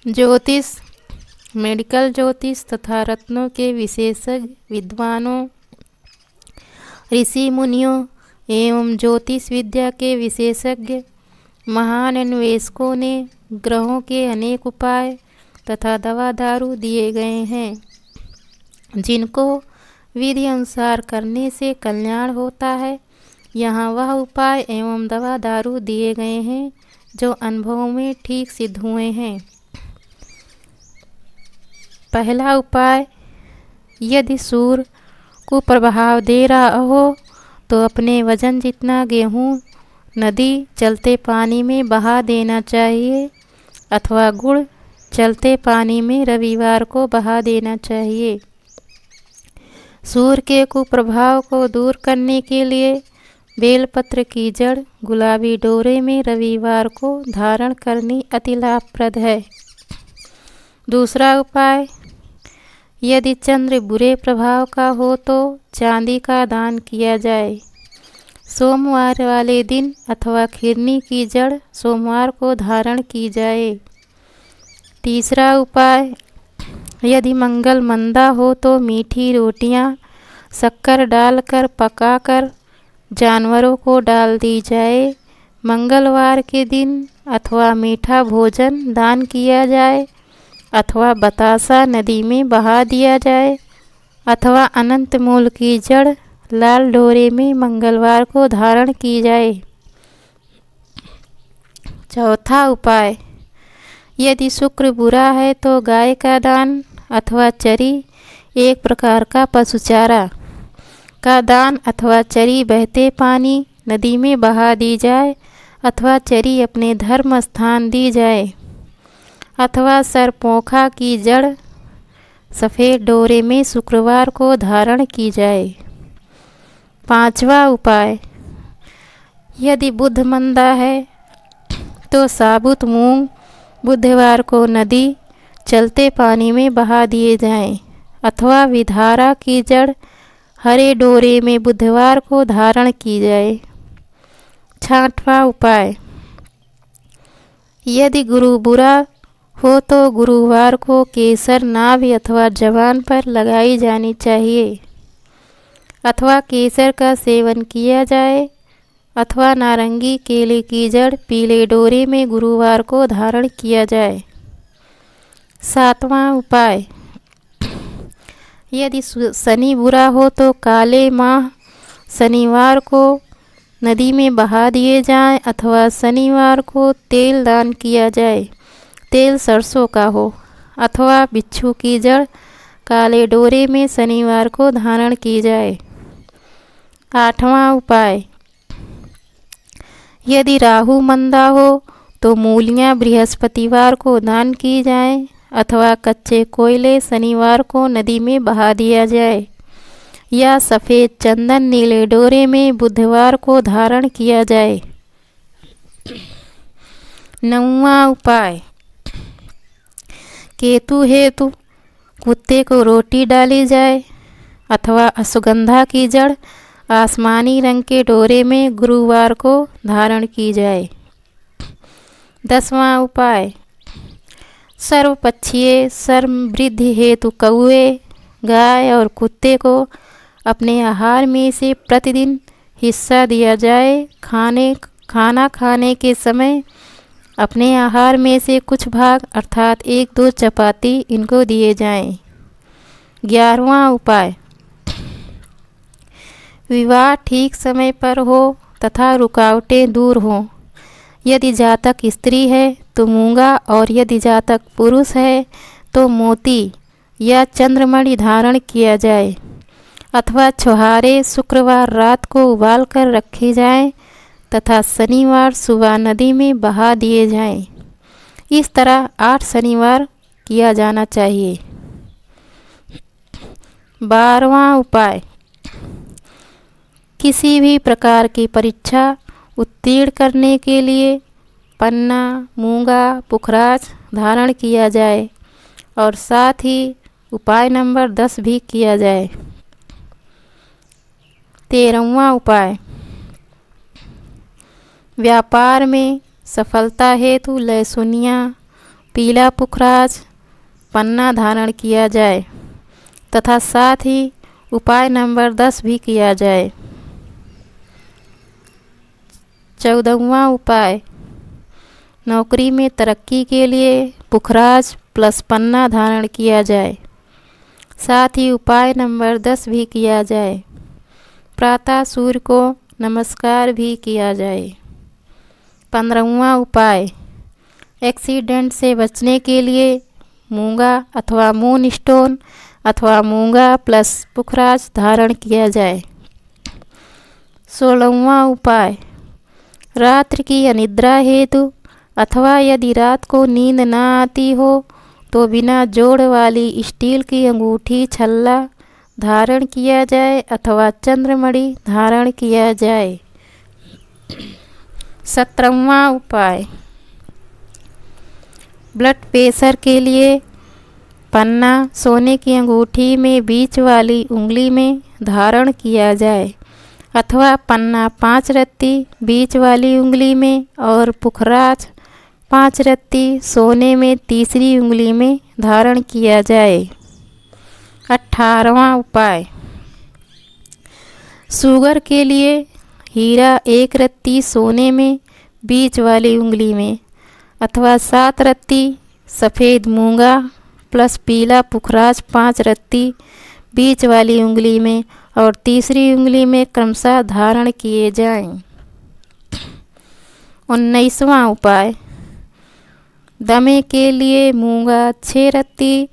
ज्योतिष, मेडिकल ज्योतिष तथा रत्नों के विशेषज्ञ विद्वानों, ऋषि मुनियों एवं ज्योतिष विद्या के विशेषज्ञ महान अन्वेषकों ने ग्रहों के अनेक उपाय तथा दवा दारू दिए गए हैं, जिनको विधि अनुसार करने से कल्याण होता है। यहाँ वह उपाय एवं दवा दारू दिए गए हैं जो अनुभव में ठीक सिद्ध हुए हैं। पहला उपाय, यदि सूर्य को प्रभाव दे रहा हो तो अपने वजन जितना गेहूँ नदी चलते पानी में बहा देना चाहिए अथवा गुड़ चलते पानी में रविवार को बहा देना चाहिए। सूर्य के कुप्रभाव को दूर करने के लिए बेलपत्र की जड़ गुलाबी डोरे में रविवार को धारण करनी अति लाभप्रद है। दूसरा उपाय, यदि चंद्र बुरे प्रभाव का हो तो चांदी का दान किया जाए। सोमवार वाले दिन अथवा खिरनी की जड़ सोमवार को धारण की जाए। तीसरा उपाय, यदि मंगल मंदा हो तो मीठी रोटियां शक्कर डालकर पकाकर जानवरों को डाल दी जाए। मंगलवार के दिन अथवा मीठा भोजन दान किया जाए अथवा बतासा नदी में बहा दिया जाए अथवा अनंत मूल की जड़ लाल डोरे में मंगलवार को धारण की जाए। चौथा उपाय, यदि शुक्र बुरा है तो गाय का दान अथवा चरी, एक प्रकार का पशुचारा का दान अथवा चरी बहते पानी नदी में बहा दी जाए अथवा चरी अपने धर्म स्थान दी जाए अथवा सरपोखा की जड़ सफ़ेद डोरे में शुक्रवार को धारण की जाए। पांचवा उपाय, यदि बुध मंदा है तो साबुत मूंग बुधवार को नदी चलते पानी में बहा दिए जाएं अथवा विधारा की जड़ हरे डोरे में बुधवार को धारण की जाए। छठवां उपाय, यदि गुरु बुरा हो तो गुरुवार को केसर नाभि अथवा जबान पर लगाई जानी चाहिए अथवा केसर का सेवन किया जाए अथवा नारंगी केले की जड़ पीले डोरे में गुरुवार को धारण किया जाए। सातवां उपाय, यदि शनि बुरा हो तो काले माह शनिवार को नदी में बहा दिए जाएं अथवा शनिवार को तेल दान किया जाए। तेल सरसों का हो अथवा बिच्छू की जड़ काले डोरे में शनिवार को धारण की जाए। आठवां उपाय, यदि राहु मंदा हो तो मूलियां बृहस्पतिवार को दान की जाएं अथवा कच्चे कोयले शनिवार को नदी में बहा दिया जाए या सफ़ेद चंदन नीले डोरे में बुधवार को धारण किया जाए। नौवां उपाय, केतु हेतु कुत्ते को रोटी डाली जाए अथवा अश्वगंधा की जड़ आसमानी रंग के डोरे में गुरुवार को धारण की जाए। 10वां उपाय, सर्वपक्षीय समृद्धि हेतु कौवे, गाय और कुत्ते को अपने आहार में से प्रतिदिन हिस्सा दिया जाए। खाना खाने के समय अपने आहार में से कुछ भाग अर्थात 1-2 चपाती इनको दिए जाएं। 11वां उपाय, विवाह ठीक समय पर हो तथा रुकावटें दूर हों। यदि जातक स्त्री है तो मूंगा और यदि जातक पुरुष है तो मोती या चंद्रमणि धारण किया जाए अथवा छुहारे शुक्रवार रात को उबाल कर रखे जाएं तथा शनिवार सुबह नदी में बहा दिए जाएं। इस तरह 8 शनिवार किया जाना चाहिए। 12वां उपाय, किसी भी प्रकार की परीक्षा उत्तीर्ण करने के लिए पन्ना, मूंगा, पुखराज धारण किया जाए और साथ ही उपाय नंबर 10 भी किया जाए। 13वां उपाय, व्यापार में सफलता हेतु लहसुनिया, पीला पुखराज पन्ना धारण किया जाए तथा साथ ही उपाय नंबर 10 भी किया जाए। 14वां उपाय, नौकरी में तरक्की के लिए पुखराज प्लस पन्ना धारण किया जाए, साथ ही उपाय नंबर 10 भी किया जाए। प्रातः सूर्य को नमस्कार भी किया जाए। 15वां उपाय, एक्सीडेंट से बचने के लिए मूंगा अथवा मून स्टोन अथवा मूंगा प्लस पुखराज धारण किया जाए। 16वां उपाय, रात्रि की अनिद्रा हेतु अथवा यदि रात को नींद न आती हो तो बिना जोड़ वाली स्टील की अंगूठी छल्ला धारण किया जाए अथवा चंद्रमणि धारण किया जाए। 17वां उपाय, ब्लड प्रेशर के लिए पन्ना सोने की अंगूठी में बीच वाली उंगली में धारण किया जाए अथवा पन्ना 5 रत्ती बीच वाली उंगली में और पुखराज 5 रत्ती सोने में तीसरी उंगली में धारण किया जाए। 18वां उपाय, शुगर के लिए हीरा 1 रत्ती सोने में बीच वाली उंगली में अथवा 7 रत्ती सफ़ेद मूंगा प्लस पीला पुखराज 5 रत्ती बीच वाली उंगली में और तीसरी उंगली में क्रमशः धारण किए जाएं। 19वां उपाय, दमे के लिए मूंगा 6 रत्ती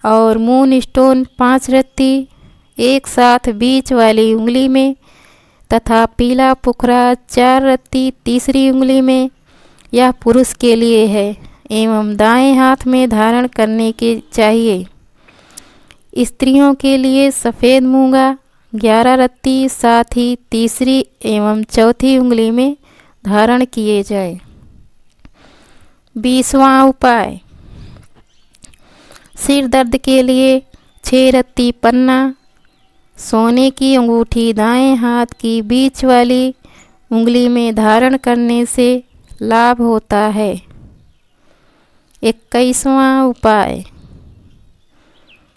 और मून स्टोन 5 रत्ती एक साथ बीच वाली उंगली में तथा पीला पुखराज 4 रत्ती तीसरी उंगली में, यह पुरुष के लिए है एवं दाएं हाथ में धारण करने के चाहिए। स्त्रियों के लिए सफ़ेद मूंगा 11 रत्ती साथ ही तीसरी एवं चौथी उंगली में धारण किए जाए। 20वां उपाय, सिर दर्द के लिए 6 रत्ती पन्ना सोने की अंगूठी दाएं हाथ की बीच वाली उंगली में धारण करने से लाभ होता है। 21वां उपाय,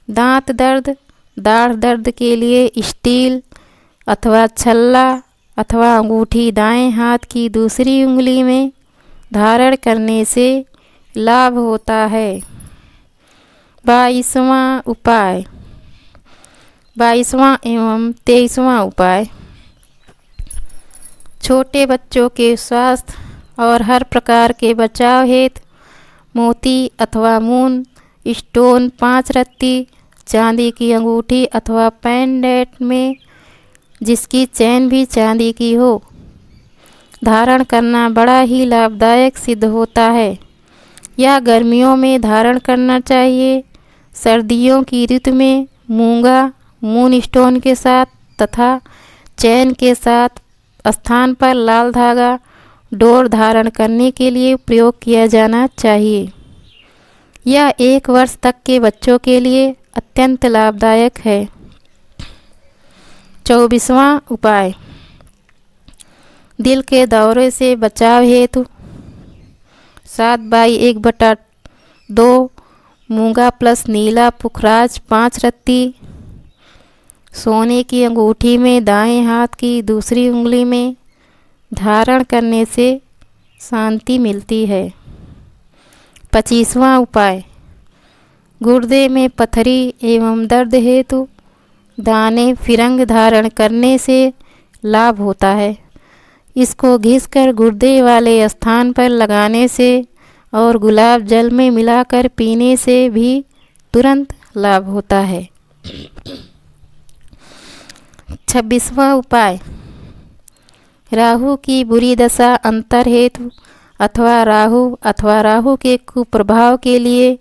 दांत दर्द दाढ़ दर्द के लिए स्टील अथवा छल्ला अथवा अंगूठी दाएं हाथ की दूसरी उंगली में धारण करने से लाभ होता है। 22वां उपाय, 22वां एवं 23वां उपाय, छोटे बच्चों के स्वास्थ्य और हर प्रकार के बचाव हेतु मोती अथवा मून स्टोन 5 रत्ती चांदी की अंगूठी अथवा पेंडेंट में जिसकी चैन भी चांदी की हो धारण करना बड़ा ही लाभदायक सिद्ध होता है। यह गर्मियों में धारण करना चाहिए। सर्दियों की ऋतु में मूंगा मून स्टोन के साथ तथा चैन के साथ स्थान पर लाल धागा डोर धारण करने के लिए प्रयोग किया जाना चाहिए। यह 1 वर्ष तक के बच्चों के लिए अत्यंत लाभदायक है। 24वां उपाय, दिल के दौरे से बचाव हेतु 7/1/2 मूंगा प्लस नीला पुखराज 5 रत्ती सोने की अंगूठी में दाएं हाथ की दूसरी उंगली में धारण करने से शांति मिलती है। 25वां उपाय, गुर्दे में पथरी एवं दर्द हेतु दाने फिरंग धारण करने से लाभ होता है। इसको घिसकर गुर्दे वाले स्थान पर लगाने से और गुलाब जल में मिलाकर पीने से भी तुरंत लाभ होता है। 26वां उपाय, राहु की बुरी दशा अंतर हेतु अथवा राहु के कुप्रभाव के लिए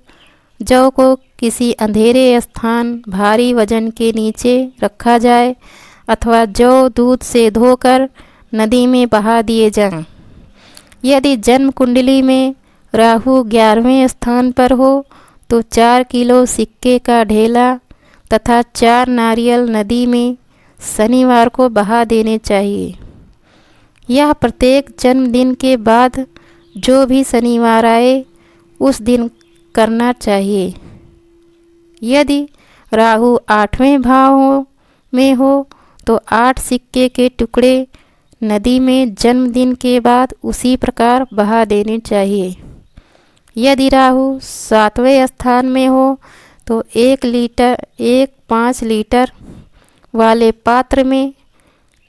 जौ को किसी अंधेरे स्थान भारी वजन के नीचे रखा जाए अथवा जौ दूध से धोकर नदी में बहा दिए जाएं। यदि जन्म कुंडली में राहु 11वें स्थान पर हो तो 4 किलो सिक्के का ढेला तथा 4 नारियल नदी में शनिवार को बहा देने चाहिए। यह प्रत्येक जन्मदिन के बाद जो भी शनिवार आए उस दिन करना चाहिए। यदि राहु 8वें भाव में हो तो 8 सिक्के के टुकड़े नदी में जन्मदिन के बाद उसी प्रकार बहा देने चाहिए। यदि राहु 7वें स्थान में हो तो 5 लीटर वाले पात्र में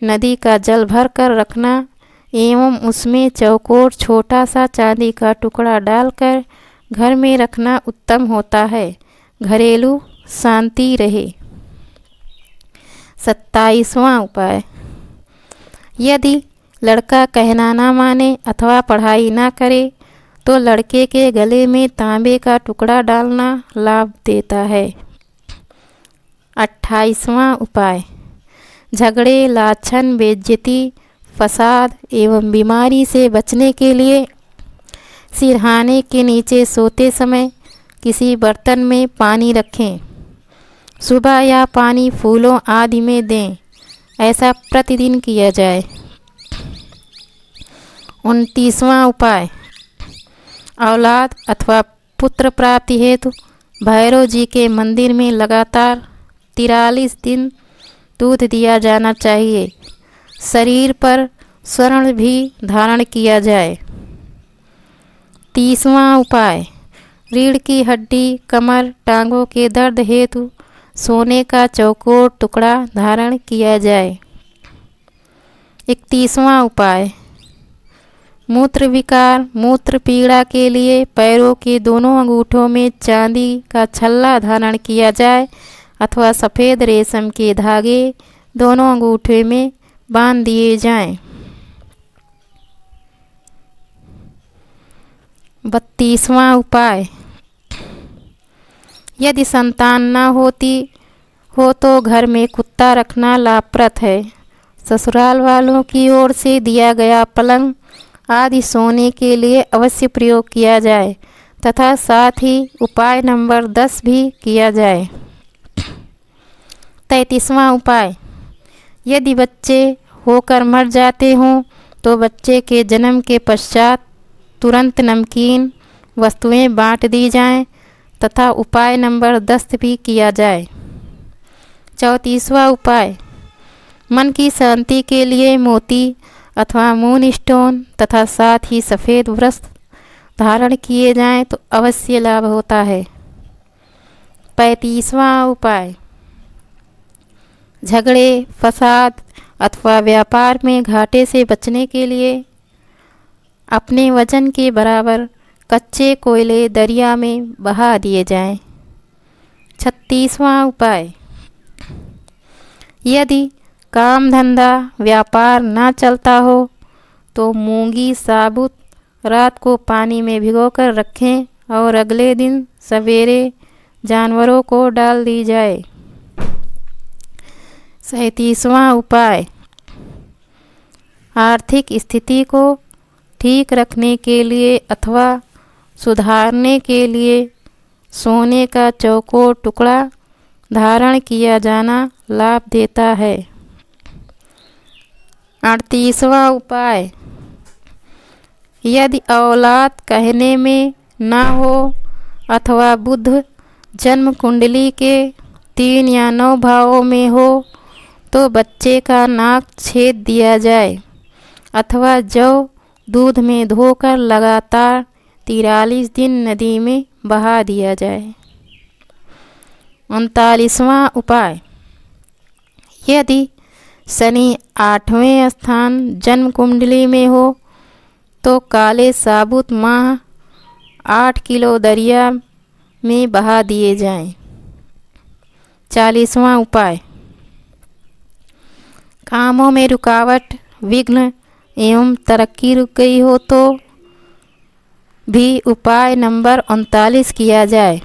नदी का जल भर कर रखना एवं उसमें चौकोर छोटा सा चांदी का टुकड़ा डालकर घर में रखना उत्तम होता है। घरेलू शांति रहे। 27वां उपाय। यदि लड़का कहना ना माने अथवा पढ़ाई ना करे तो लड़के के गले में तांबे का टुकड़ा डालना लाभ देता है। 28वां उपाय। झगड़े, लाछन, बेइज्जती, फसाद एवं बीमारी से बचने के लिए सिरहाने के नीचे सोते समय किसी बर्तन में पानी रखें। सुबह या पानी फूलों आदि में दें। ऐसा प्रतिदिन किया जाए। 29वां उपाय। औलाद अथवा पुत्र प्राप्ति हेतु भैरव जी के मंदिर में लगातार 43 दिन दूध दिया जाना चाहिए। शरीर पर स्वर्ण भी धारण किया जाए। 30वां उपाय। रीढ़ की हड्डी, कमर, टांगों के दर्द हेतु सोने का चौकोर टुकड़ा धारण किया जाए। 31वां उपाय। मूत्र विकार, मूत्र पीड़ा के लिए पैरों के दोनों अंगूठों में चांदी का छल्ला धारण किया जाए अथवा सफ़ेद रेशम के धागे दोनों अंगूठे में बांध दिए जाएं। 32वां उपाय। यदि संतान न होती हो तो घर में कुत्ता रखना लाभप्रद है। ससुराल वालों की ओर से दिया गया पलंग आदि सोने के लिए अवश्य प्रयोग किया जाए तथा साथ ही उपाय नंबर 10 भी किया जाए। 33वां उपाय। यदि बच्चे होकर मर जाते हों तो बच्चे के जन्म के पश्चात तुरंत नमकीन वस्तुएं बांट दी जाएं तथा उपाय नंबर 10 भी किया जाए। 34वां उपाय। मन की शांति के लिए मोती अथवा मून स्टोन तथा साथ ही सफ़ेद वस्त्र धारण किए जाएं तो अवश्य लाभ होता है। 35वां उपाय। झगड़े, फसाद अथवा व्यापार में घाटे से बचने के लिए अपने वजन के बराबर कच्चे कोयले दरिया में बहा दिए जाएं। 36वां उपाय। यदि काम धंधा व्यापार ना चलता हो तो मूंगी साबुत रात को पानी में भिगोकर रखें और अगले दिन सवेरे जानवरों को डाल दी जाए। 37वां उपाय। आर्थिक स्थिति को ठीक रखने के लिए अथवा सुधारने के लिए सोने का चौकोर टुकड़ा धारण किया जाना लाभ देता है। 38वां उपाय। यदि औलाद कहने में न हो अथवा बुध जन्म कुंडली के 3 या 9 भावों में हो तो बच्चे का नाक छेद दिया जाए अथवा जौ दूध में धोकर लगातार 43 दिन नदी में बहा दिया जाए। 39वां उपाय। यदि शनि 8वें स्थान जन्म कुंडली में हो तो काले साबुत माह 8 किलो दरिया में बहा दिए जाएं। 40वां उपाय। कामों में रुकावट, विघ्न एवं तरक्की रुक गई हो तो भी उपाय नंबर 39 किया जाए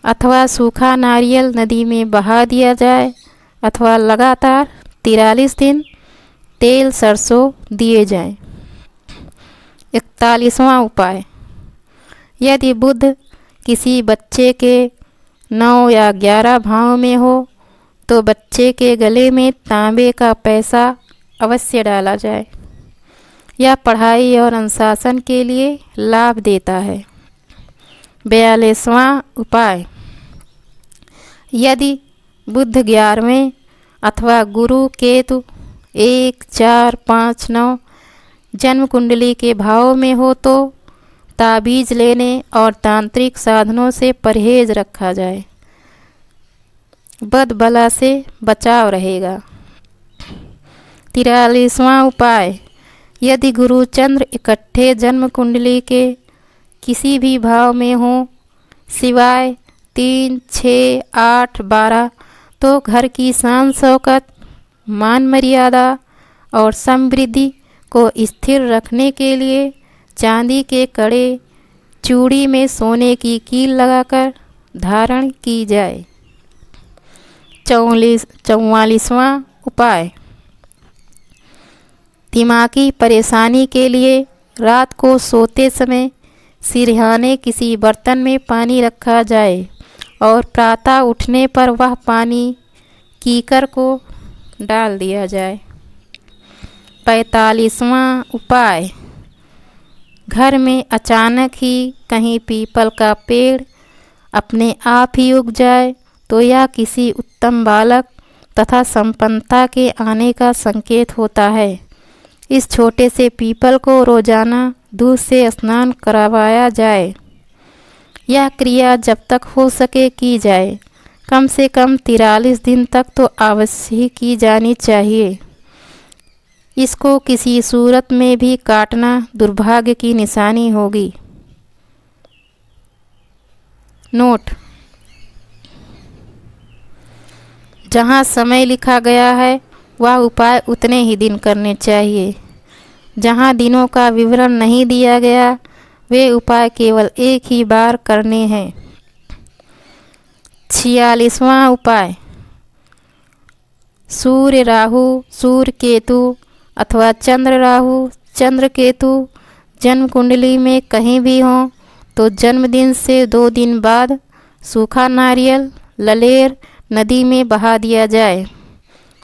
अथवा सूखा नारियल नदी में बहा दिया जाए अथवा लगातार 43 दिन तेल सरसों दिए जाएं। 41वां उपाय। यदि बुध किसी बच्चे के 9 या 11 भाव में हो तो बच्चे के गले में तांबे का पैसा अवश्य डाला जाए। यह पढ़ाई और अनुशासन के लिए लाभ देता है। 42वां उपाय। यदि बुध 11वें अथवा गुरु केतु 1, 4, 5, 9 जन्म कुंडली के भाव में हो तो ताबीज लेने और तांत्रिक साधनों से परहेज रखा जाए, बद बला से बचाव रहेगा। 43वां उपाय। यदि गुरु चंद्र इकट्ठे जन्म कुंडली के किसी भी भाव में हो सिवाय 3, 6, 8, 12 तो घर की शान शौकत, मान मर्यादा और समृद्धि को स्थिर रखने के लिए चांदी के कड़े चूड़ी में सोने की कील लगाकर धारण की जाए। 44वां उपाय। दिमागी परेशानी के लिए रात को सोते समय सिरहाने किसी बर्तन में पानी रखा जाए और प्रातः उठने पर वह पानी कीकर को डाल दिया जाए। 45वां उपाय। घर में अचानक ही कहीं पीपल का पेड़ अपने आप ही उग जाए तो यह किसी उत्तम बालक तथा संपन्नता के आने का संकेत होता है। इस छोटे से पीपल को रोजाना दूध से स्नान करवाया जाए। यह क्रिया जब तक हो सके की जाए, कम से कम 43 दिन तक तो अवश्य ही की जानी चाहिए। इसको किसी सूरत में भी काटना दुर्भाग्य की निशानी होगी। नोट। जहाँ समय लिखा गया है वह उपाय उतने ही दिन करने चाहिए। जहाँ दिनों का विवरण नहीं दिया गया वे उपाय केवल एक ही बार करने हैं। 46वां उपाय। सूर्य राहु, सूर्य केतु अथवा चंद्र राहु, चंद्र केतु जन्म कुंडली में कहीं भी हों तो जन्मदिन से 2 दिन बाद सूखा नारियल ललेर नदी में बहा दिया जाए।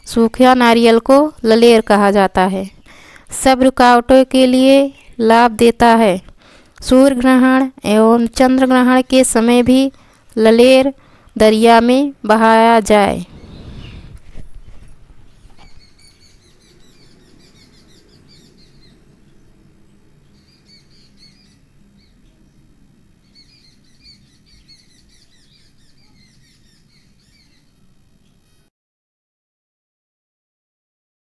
सूखा नारियल को ललेर कहा जाता है। सब रुकावटों के लिए लाभ देता है। सूर्य ग्रहण एवं चंद्र ग्रहण के समय भी ललेर दरिया में बहाया जाए।